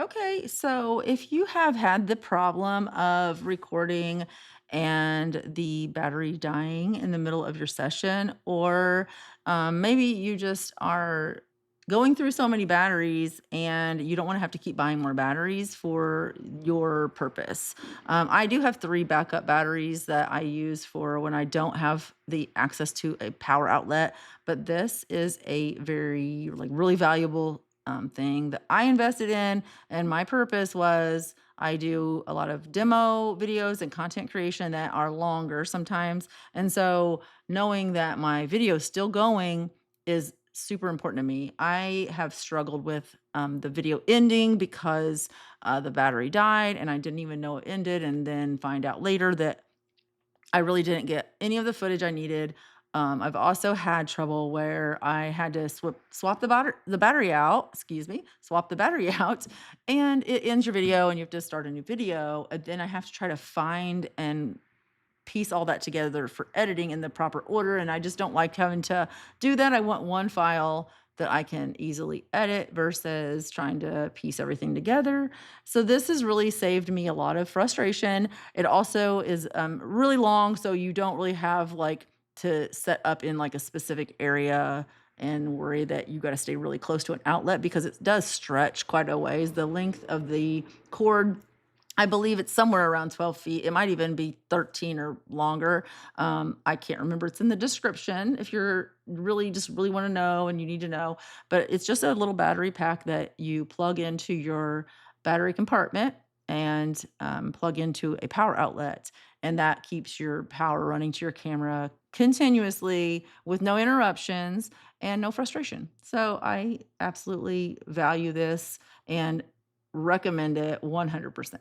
Okay, so if you have had the problem of recording and the battery dying in the middle of your session, or maybe you just are going through so many batteries and you don't want to have to keep buying more batteries for your purpose. I do have three backup batteries that I use for when I don't have the access to a power outlet, but this is a very, like, really valuable thing that I invested in, and my purpose was I do a lot of demo videos and content creation that are longer sometimes. And so knowing that my video is still going is super important to me. I have struggled with the video ending because the battery died and I didn't even know it ended, and then find out later that I really didn't get any of the footage I needed. I've also had trouble where I had to swap the battery out, excuse me, swap the battery out, and it ends your video and you have to start a new video. And then I have to try to find and piece all that together for editing in the proper order. And I just don't like having to do that. I want one file that I can easily edit versus trying to piece everything together. So this has really saved me a lot of frustration. It also is really long, so you don't really have like to set up in like a specific area and worry that you got to stay really close to an outlet because it does stretch quite a ways. The length of the cord, I believe it's somewhere around 12 feet. It might even be 13 or longer. I can't remember. It's in the description if you're really want to know and you need to know. But it's just a little battery pack that you plug into your battery compartment and plug into a power outlet. And that keeps your power running to your camera continuously with no interruptions and no frustration. So I absolutely value this and recommend it 100%.